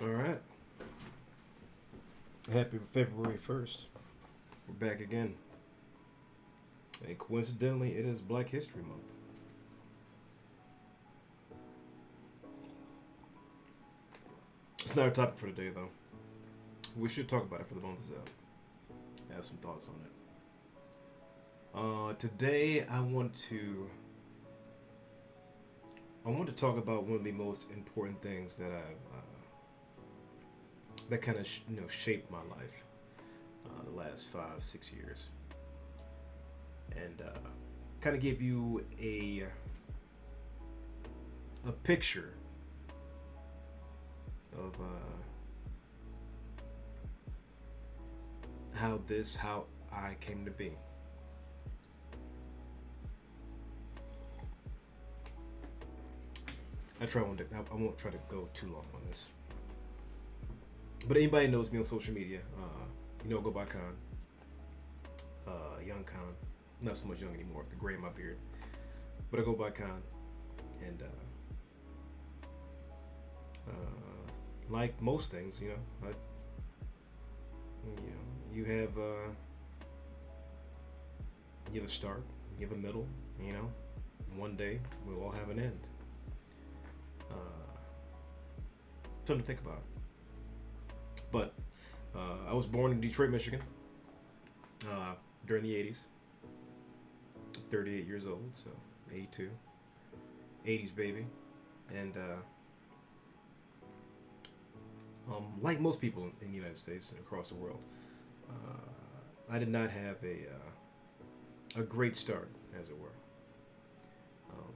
All right. Happy February 1st. We're back again. And coincidentally, it is Black History Month. It's not our topic for today, though. We should talk about it for the month is out. I have some thoughts on it. Today, I want to talk about one of the most important things that that kind of shaped my life the last 5 6 years, and kind of give you a picture of how I came to be. I won't try to go too long on this. But anybody knows me on social media, I go by Khan, young Khan. Not so much young anymore with the gray in my beard, but I go by Khan, and like most things, you have you have a start, you have a middle, you know. One day we'll all have an end. Uh, Something to think about. But I was born in Detroit, Michigan, during the 80s. 38 years old, so 82. 80s baby. And like most people in the United States and across the world, I did not have a great start, as it were. Um,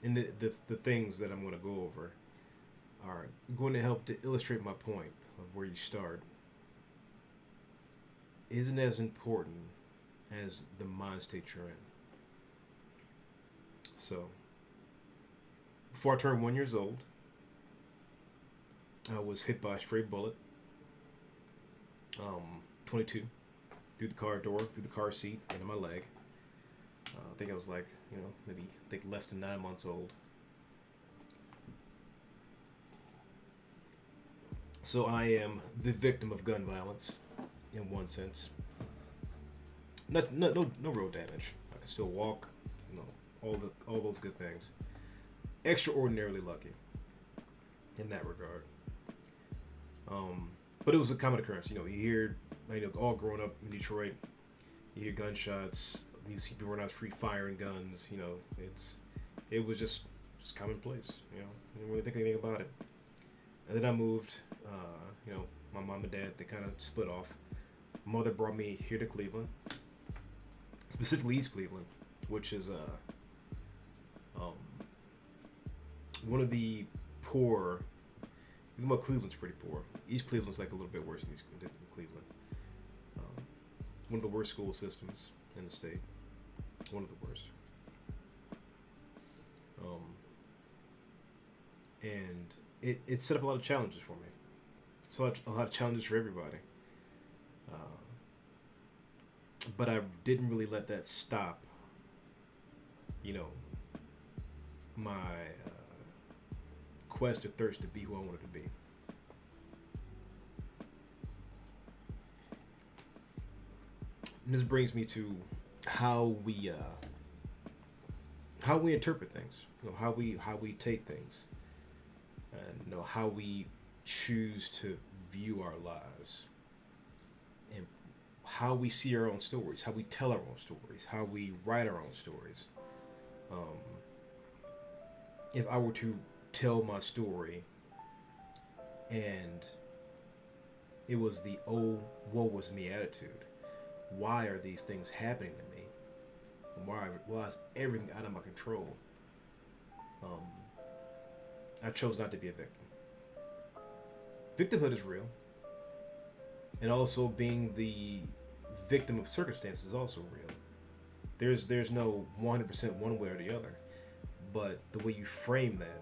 and the things that I'm going to go over are going to help to illustrate my point of where you start isn't as important as the mind state you're in. So, before I turned 1 years old, I was hit by a stray bullet, 22, through the car door, through the car seat, into my leg. I think I was like, maybe less than 9 months old. So I am the victim of gun violence, in one sense. No real damage. I can still walk, all those good things. Extraordinarily lucky in that regard. But it was a common occurrence. You hear, all growing up in Detroit, you hear gunshots. You see people run out the street firing guns. It was just commonplace. I didn't really think anything about it. And then I moved. My mom and dad, they kind of split off. Mother brought me here to Cleveland, specifically East Cleveland, which is um, one of the poor. Even though Cleveland's pretty poor, East Cleveland's like a little bit worse than Cleveland. One of the worst school systems in the state. One of the worst. And it set up a lot of challenges for me. So a lot of challenges for everybody. But I didn't really let that stop, my quest or thirst to be who I wanted to be. And this brings me to how we interpret things, how we take things, and how we choose to view our lives, and how we see our own stories, how we tell our own stories, how we write our own stories. If I were to tell my story and it was the "oh, woe was me" attitude, why are these things happening to me? Why is everything out of my control? I chose not to be a victim. Victimhood is real, and also being the victim of circumstances is also real. There's no 100% one way or the other, but the way you frame that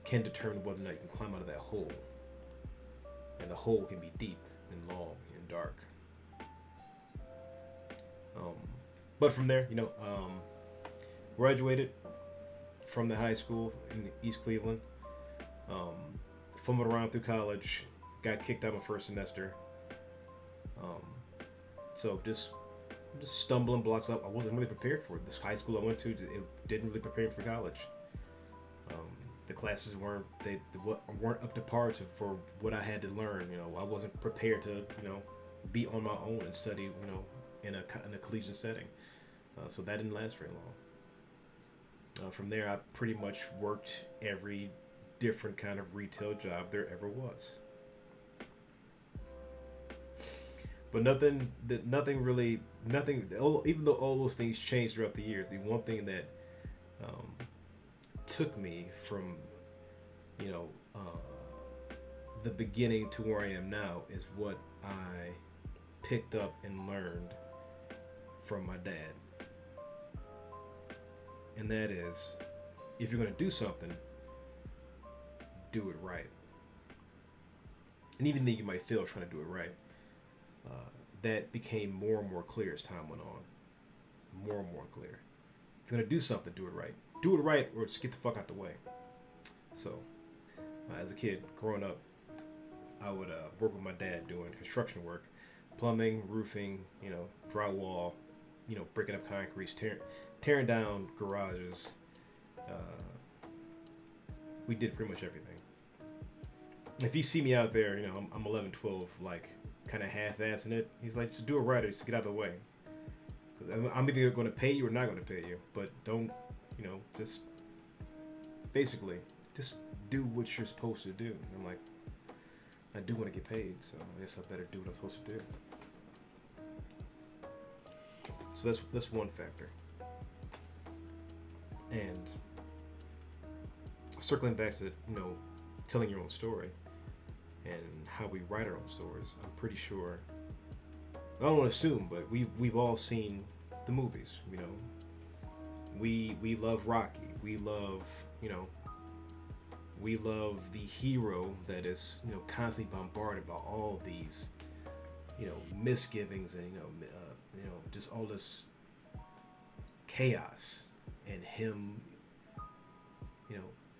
can determine whether or not you can climb out of that hole, and the hole can be deep and long and dark. But from there, graduated from the high school in East Cleveland. Um, Fumbled around through college, got kicked out my first semester. Um, so just stumbling blocks up. I wasn't really prepared for it. This high school I went to, it didn't really prepare me for college. Um, the classes weren't up to par for what I had to learn. I wasn't prepared to be on my own and study in a collegiate setting. So that didn't last very long. From there, I pretty much worked every different kind of retail job there ever was. But nothing. Even though all those things changed throughout the years, the one thing that um, took me from, you know, the beginning to where I am now is what I picked up and learned from my dad. And that is, if you're going to do something, do it right. And even though you might fail trying to do it right, that became more and more clear as time went on. More and more clear. If you're going to do something, do it right. Do it right or just get the fuck out the way. So, as a kid, growing up, I would work with my dad doing construction work, plumbing, roofing, drywall, breaking up concrete, tearing down garages. We did pretty much everything. If you see me out there, I'm 11, 12, like kind of half-assing it. He's like, just do it right or just get out of the way. I'm either going to pay you or not going to pay you, but don't, just basically just do what you're supposed to do. And I'm like, I do want to get paid, so I guess I better do what I'm supposed to do. So that's one factor. And circling back to telling your own story and how we write our own stories, I'm pretty sure. I don't want to assume, but we've all seen the movies. We love Rocky. We love the hero that is constantly bombarded by all these misgivings and just all this chaos, and him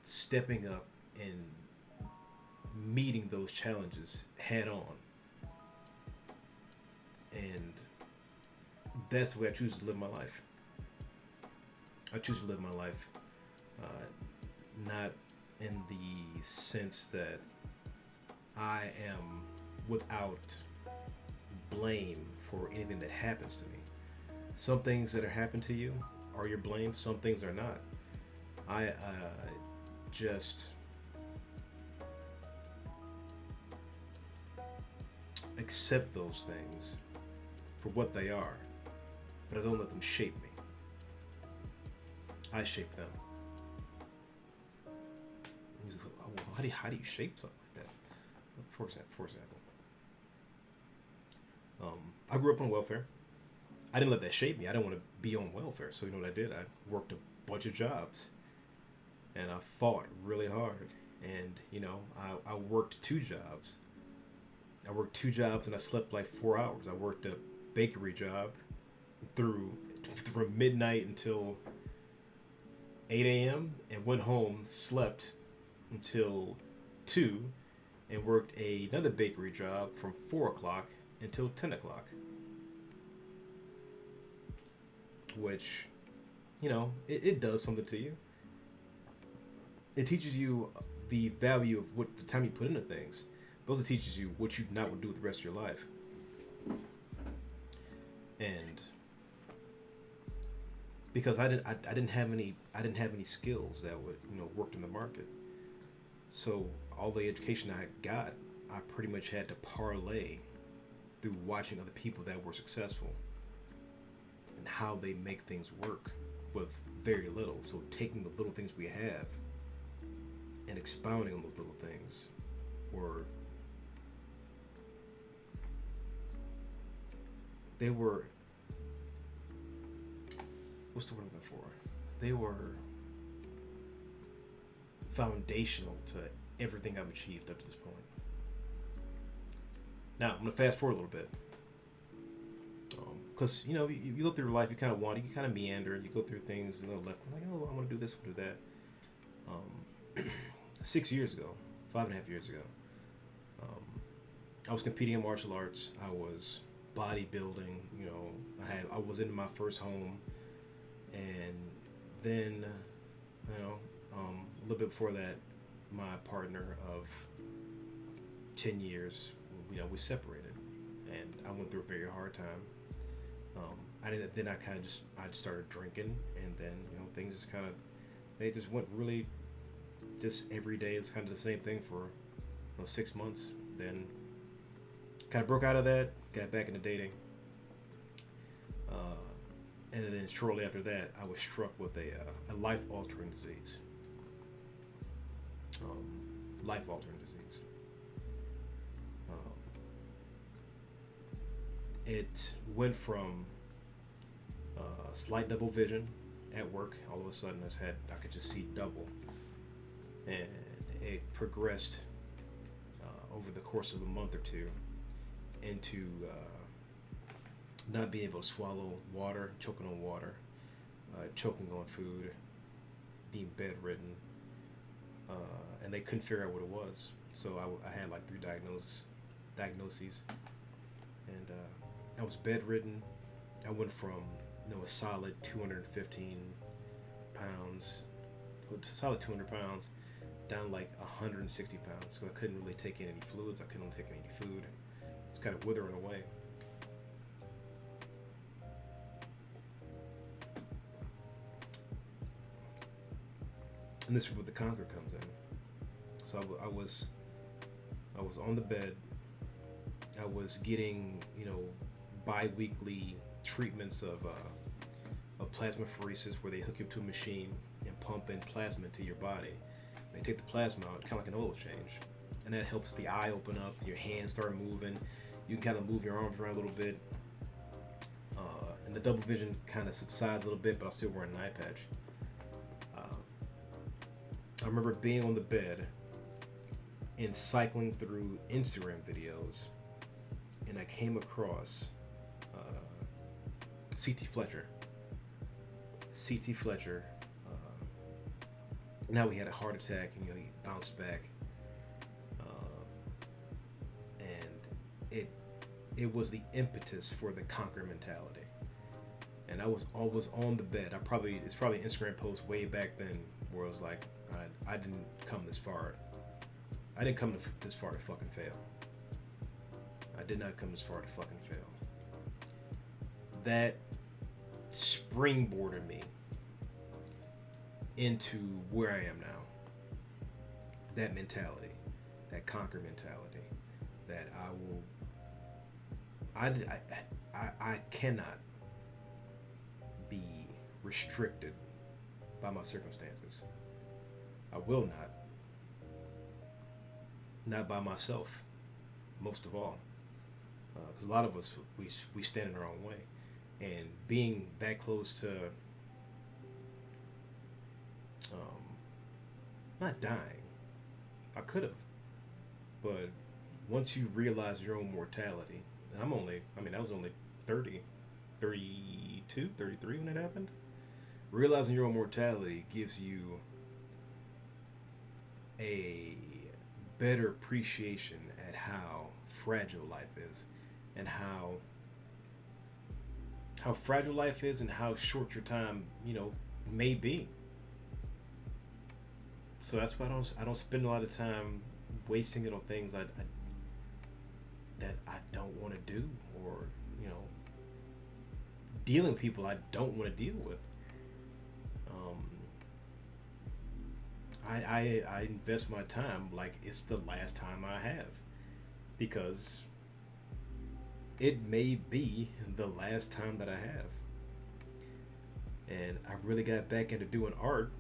stepping up and meeting those challenges head on. And that's the way I choose to live my life. I choose to live my life not in the sense that I am without blame for anything that happens to me. Some things that are happened to you are your blame. Some things are not. I just accept those things for what they are, but I don't let them shape me. I shape them. How do you shape something like that? For example, I grew up on welfare. I didn't let that shape me. I didn't want to be on welfare. So you know what I did? I worked a bunch of jobs, and I fought really hard. And I worked two jobs. And I slept like 4 hours. I worked a bakery job from midnight until 8 a.m. and went home, slept until 2, and worked another bakery job from 4 o'clock until 10 o'clock. Which, it does something to you. It teaches you the value of what the time you put into things. It also teaches you what you not want to do with the rest of your life. And because I didn't have any skills that would worked in the market. So all the education I got, I pretty much had to parlay through watching other people that were successful and how they make things work with very little. So taking the little things we have and expounding on those little things, or they were, what's the word I'm looking for? They were foundational to everything I've achieved up to this point. Now, I'm going to fast forward a little bit. Because, you go through life, you kind of meander, you go through things, left, like, oh, I want to do this, I want to do that. 6 years ago, 5.5 years ago. Um, I was competing in martial arts. I was bodybuilding. You know, I was in my first home, and then, you know, a little bit before that, my partner of 10 years, you know, we separated, and I went through a very hard time. I didn't. Then I kind of just I started drinking, and then you know things just kind of they just went really just every day. It's kind of the same thing for 6 months. Then kind of broke out of that, got back into dating, uh, and then shortly after that, I was struck with a life-altering disease. Um, Life-altering disease. Um, it went from slight double vision at work. All of a sudden, I could just see double, and it progressed over the course of a month or two into not being able to swallow water, choking on water, choking on food, being bedridden, and they couldn't figure out what it was. So I had like three diagnoses, and I was bedridden. I went from a solid 215 pounds, solid 200 pounds, down like 160 pounds. So I couldn't really take in any fluids. I couldn't take in any food. It's kind of withering away. And this is where the KHANQUER comes in. So I was on the bed. I was getting bi-weekly treatments of plasmapheresis, where they hook you up to a machine and pump in plasma into your body. They take the plasma out, kind of like an oil change, and that helps the eye open up. Your hands start moving. You can kind of move your arms around a little bit, and the double vision kind of subsides a little bit, but I'm still wearing an eye patch. I remember being on the bed and cycling through Instagram videos, and I came across C.T. Fletcher. C.T. Fletcher. Now he had a heart attack, and he bounced back, and it was the impetus for the KHANQUER mentality. And I was always on the bed. It's probably an Instagram post way back then where I was like, I didn't come this far. I didn't come this far to fucking fail. I did not come this far to fucking fail. That springboarded me into where I am now. That mentality, that KHANQUER mentality, that I cannot be restricted by my circumstances. I will not by myself, most of all, because a lot of us we stand in our own way, and being that close to not dying, I could have, but once you realize your own mortality, and I was only 30, 32, 33 when it happened. Realizing your own mortality gives you a better appreciation at how fragile life is, and how fragile life is, and how short your time may be. So that's why I don't spend a lot of time wasting it on things that I don't want to do, or dealing with people I don't want to deal with. I invest my time like it's the last time I have, because it may be the last time that I have. And I really got back into doing art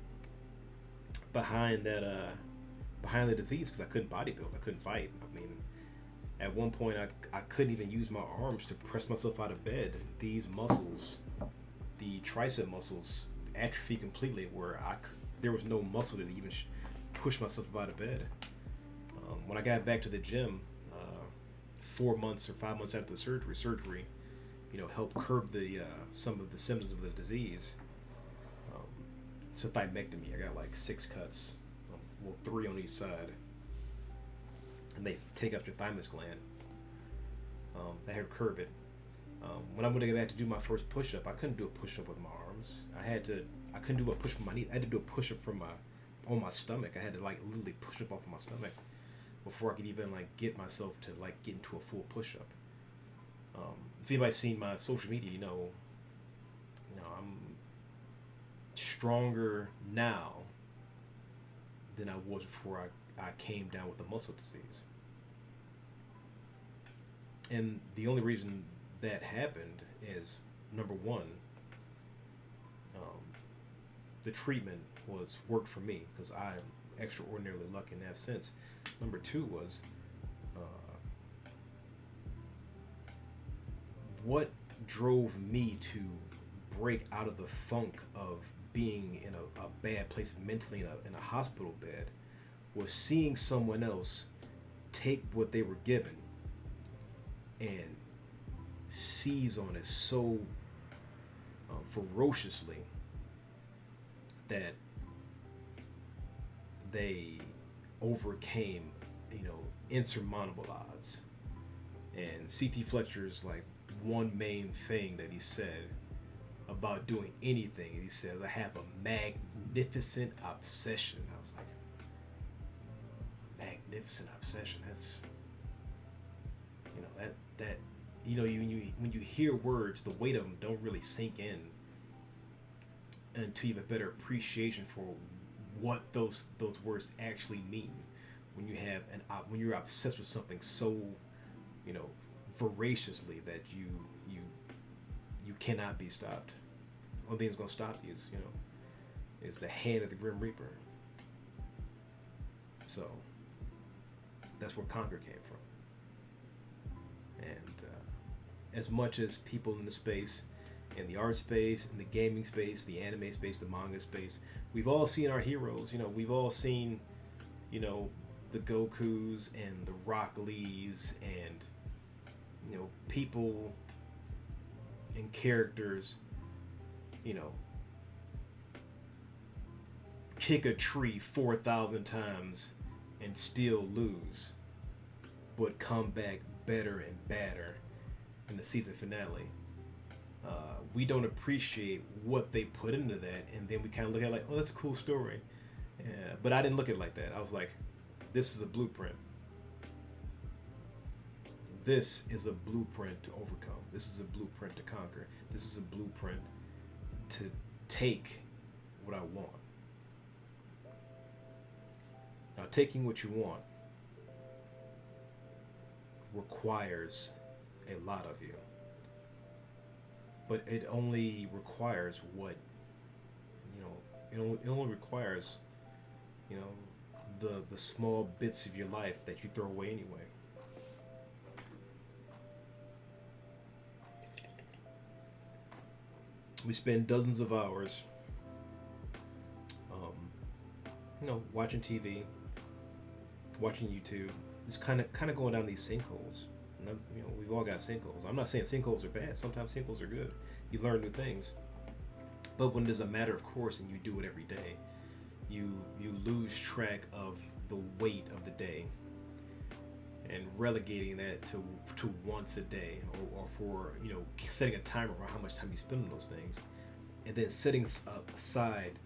behind the disease, because I couldn't bodybuild, I couldn't fight. I mean, at one point I couldn't even use my arms to press myself out of bed. These muscles, the tricep muscles, atrophy completely, where there was no muscle to even push myself out of bed. When I got back to the gym, 4 months or 5 months after the surgery, helped curb some of the symptoms of the disease. So thymectomy, I got like 6 cuts, well, three on each side, and they take out your thymus gland. They had curb it. When I'm gonna get back to do my first push-up, I couldn't do a push-up with my arms. I couldn't do a push from my knees. I had to do a push-up from on my stomach. I had to like literally push up off of my stomach before I could even like get myself to like get into a full push-up. If anybody's seen my social media, I'm stronger now than I was before I came down with the muscle disease. And the only reason that happened is, number one, the treatment was worked for me because I'm extraordinarily lucky in that sense. Number two was what drove me to break out of the funk of being in a bad place mentally in a hospital bed was seeing someone else take what they were given and seize on it so ferociously that they overcame, insurmountable odds. And C.T. Fletcher's like one main thing that he said about doing anything, he says, I have a magnificent obsession. I was like, a magnificent obsession. That's, when you hear words, the weight of them don't really sink in until you have a better appreciation for what those words actually mean. When you're obsessed with something so, voraciously that you cannot be stopped. One thing that's gonna stop you is the hand of the Grim Reaper. So that's where KHANQUER came from. And as much as people in the space, in the art space, in the gaming space, the anime space, the manga space, we've all seen our heroes. We've all seen, the Gokus and the Rock Lees and, people and characters, kick a tree 4,000 times and still lose, but come back better and badder in the season finale. We don't appreciate what they put into that, and then we kind of look at it like, oh, that's a cool story. But I didn't look at it like that. I was like, this is a blueprint. This is a blueprint to overcome. This is a blueprint to conquer. This is a blueprint to take what I want. Now, taking what you want requires a lot of you. But it only requires what, it only requires, the small bits of your life that you throw away anyway. We spend dozens of hours, watching TV, watching YouTube, just kind of going down these sinkholes. And we've all got sinkholes. I'm not saying sinkholes are bad. Sometimes sinkholes are good. You learn new things. But when there's a matter of course and you do it every day, you lose track of the weight of the day and relegating that to once a day or for setting a timer for how much time you spend on those things, and then setting aside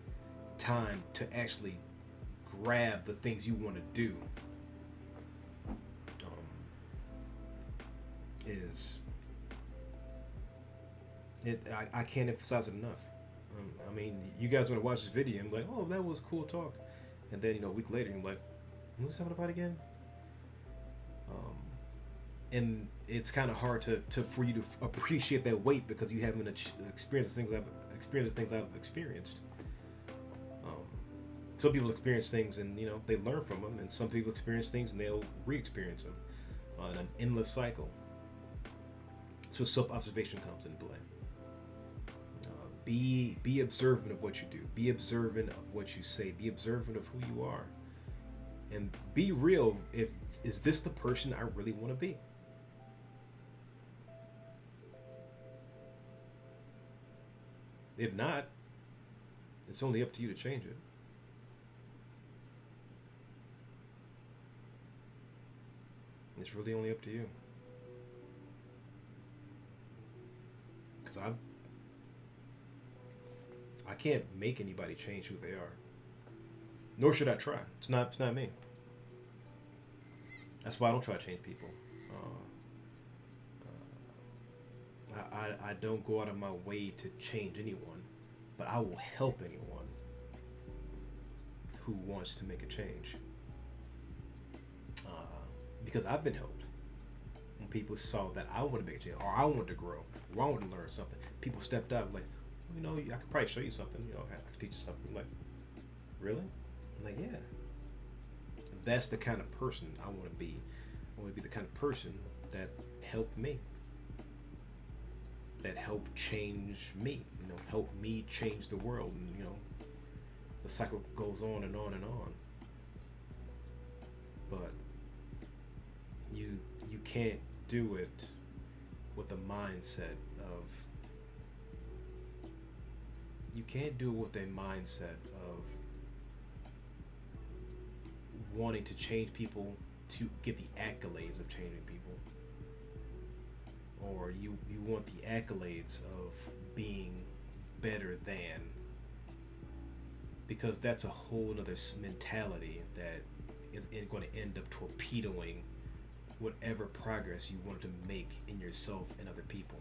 time to actually grab the things you want to do is I can't emphasize it enough. You guys want to watch this video and be like, oh, that was cool talk, and then a week later you're like, what's talking about again? And it's kind of hard for you to appreciate that weight because you haven't experienced things I've experienced. Some people experience things and they learn from them, and some people experience things and they'll re-experience them on an endless cycle. So self-observation comes into play. Be observant of what you do. Be observant of what you say. Be observant of who you are, and be real. Is this the person I really want to be? If not, it's only up to you to change it. It's really only up to you. Because I can't make anybody change who they are. Nor should I try. It's not me. That's why I don't try to change people. I don't go out of my way to change anyone, but I will help anyone who wants to make a change. Uh, because I've been helped. When people saw that I want to make a change, or I want to grow, or I want to learn something, people stepped up like, I could probably show you something. I could teach you something. I'm like, really? I'm like, yeah. That's the kind of person I want to be. I want to be the kind of person that helped me. That helped change me. Help me change the world. And, the cycle goes on and on and on. But you can't do it with a mindset of wanting to change people to get the accolades of changing people, or you want the accolades of being better than, because that's a whole other mentality that is going to end up torpedoing whatever progress you want to make in yourself and other people.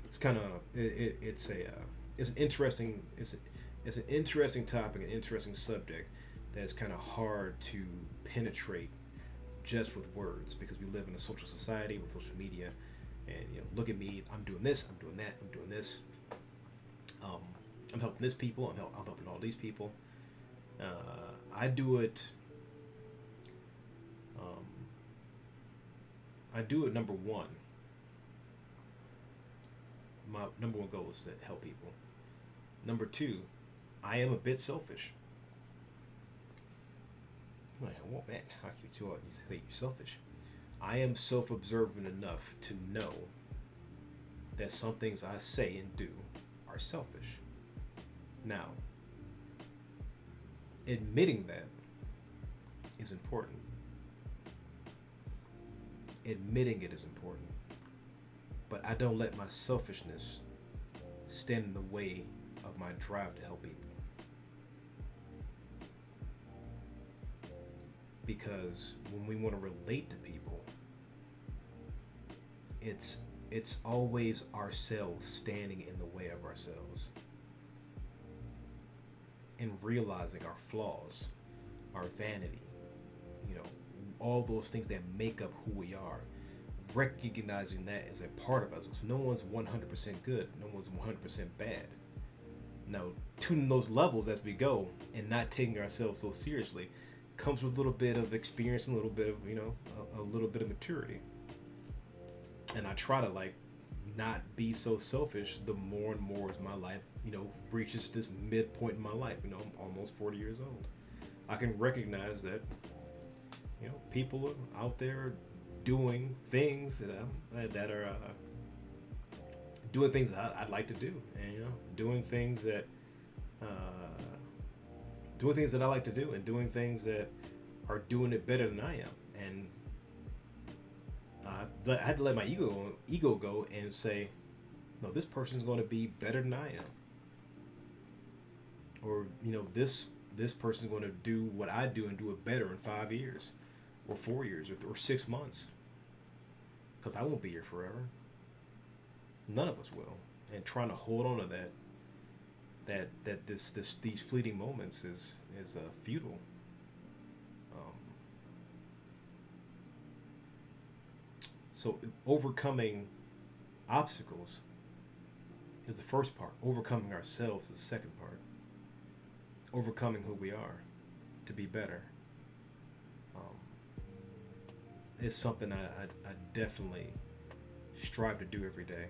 It's kind of it's an interesting topic, an interesting subject that's kind of hard to penetrate just with words, because we live in a social society with social media, and look at me, I'm doing this, I'm doing that, I'm doing this. I'm helping this people, I'm helping all these people. I do it. Number one. My number one goal is to help people. Number two, I am a bit selfish. Well, man, how can you say you're selfish? I am self-observant enough to know that some things I say and do are selfish. Now, admitting that is important. Admitting it is important. But I don't let my selfishness stand in the way of my drive to help people. Because when we want to relate to people, it's always ourselves standing in the way of ourselves. And realizing our flaws, our vanity, all those things that make up who we are. Recognizing that as a part of us. No one's 100% good, no one's 100% bad. Now, tuning those levels as we go and not taking ourselves so seriously comes with a little bit of experience and a little bit of, a little bit of maturity. And I try to not be so selfish the more and more as my life, reaches this midpoint in my life. I'm almost 40 years old. I can recognize that, people are out there doing things that are doing things that I'd like to do, and doing things that I like to do, and doing things that are doing it better than I am. And I had to let my ego go and say, no, this person's going to be better than I am, or this person's going to do what I do and do it better in 5 years, or 4 years, or 6 months. Because I won't be here forever. None of us will. And trying to hold on to these fleeting moments is futile. So overcoming obstacles is the first part. Overcoming ourselves is the second part. Overcoming who we are to be better. It's something I definitely strive to do every day.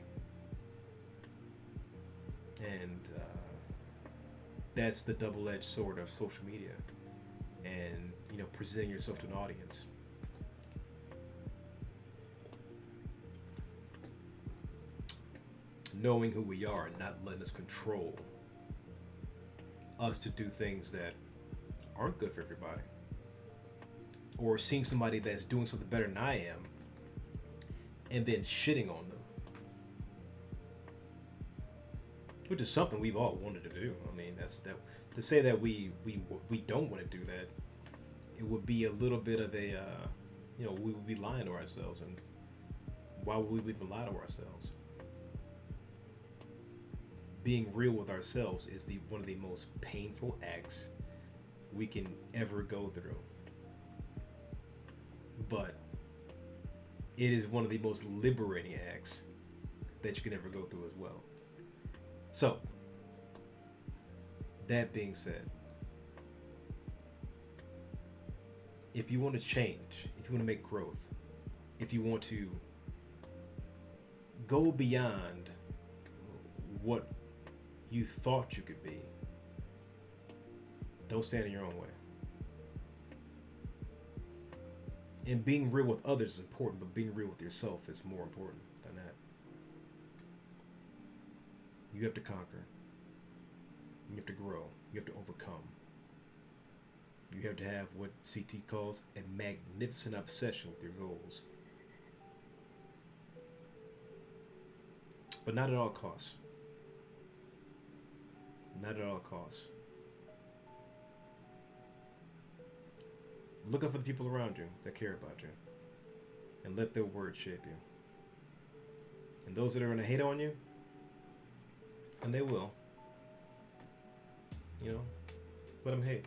And that's the double-edged sword of social media and, presenting yourself to an audience. Knowing who we are and not letting us control us to do things that aren't good for everybody. Or seeing somebody that's doing something better than I am and then shitting on them. Which is something we've all wanted to do. I mean, that's that. To say that we don't want to do that, it would be a little bit of a, we would be lying to ourselves. And why would we even lie to ourselves? Being real with ourselves is one of the most painful acts we can ever go through. But it is one of the most liberating acts that you can ever go through as well. So, that being said, if you want to change, if you want to make growth, if you want to go beyond what you thought you could be, don't stand in your own way. And being real with others is important, but being real with yourself is more important than that. You have to conquer. You have to grow. You have to overcome. You have to have what CT calls a magnificent obsession with your goals. But not at all costs. Not at all costs. Look out for the people around you that care about you. And let their words shape you. And those that are going to hate on you, and they will, let them hate.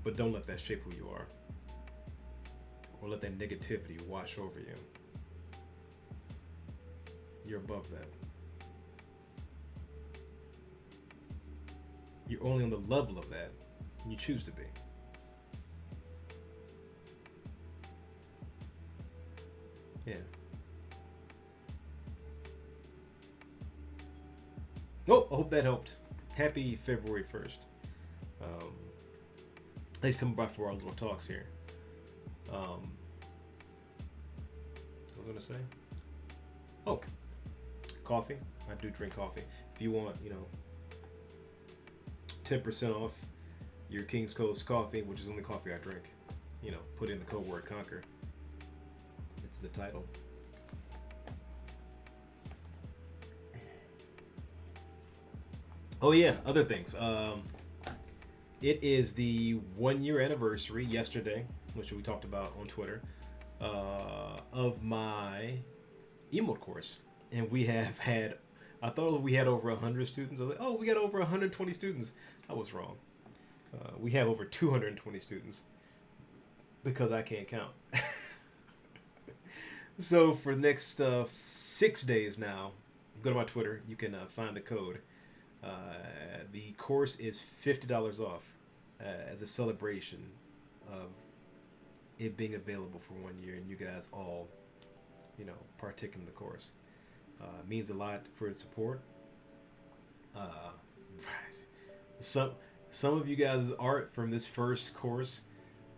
But don't let that shape who you are. Or let that negativity wash over you. You're above that. You're only on the level of that when you choose to be. Yeah. Oh, I hope that helped. Happy February 1st. Let's come by for our little talks here. What was I going to say? Oh, coffee. I do drink coffee. If you want, 10% off your King's Coast coffee, which is the only coffee I drink, put in the code word KHANQUER. It's the title. Oh yeah, other things. It is the 1 year anniversary yesterday, which we talked about on Twitter, of my emote course. And we have had, I thought we had over 100 students. I was like, oh, we got over 120 students. I was wrong. We have over 220 students because I can't count. So for the next 6 days now, go to my Twitter. You can find the code. The course is $50 off as a celebration of it being available for 1 year, and you guys all, partake in the course. It means a lot for the support. Some of you guys' art from this first course,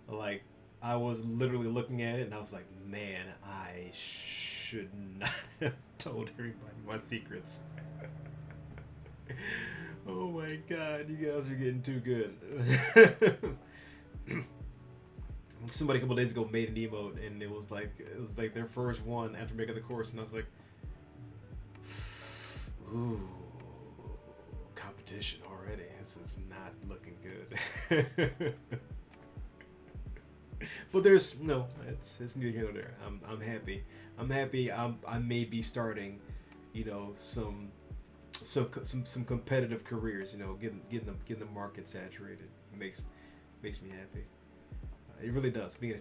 like, I was literally looking at it and I was like, man, I should not have told everybody my secrets. Oh my god, you guys are getting too good. Somebody a couple days ago made an emote and it was like their first one after making the course, and I was like, ooh, competition already. This is not looking good. But it's neither here nor there. I'm happy. I may be starting, some competitive careers. Getting the market saturated makes me happy. It really does. Being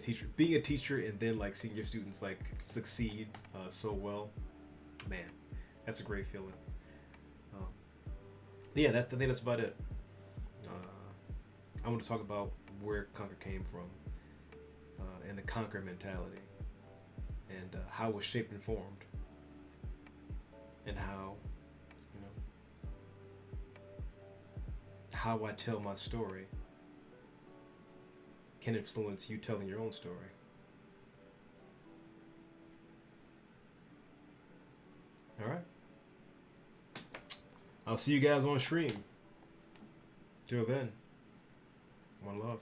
a teacher, and then like seeing your students like succeed so well, man, that's a great feeling. Yeah, I think that's about it. I want to talk about where KHANQUER came from. And the conquer mentality, and how it was shaped and formed, and how I tell my story can influence you telling your own story. All right. I'll see you guys on stream. Till then, one love.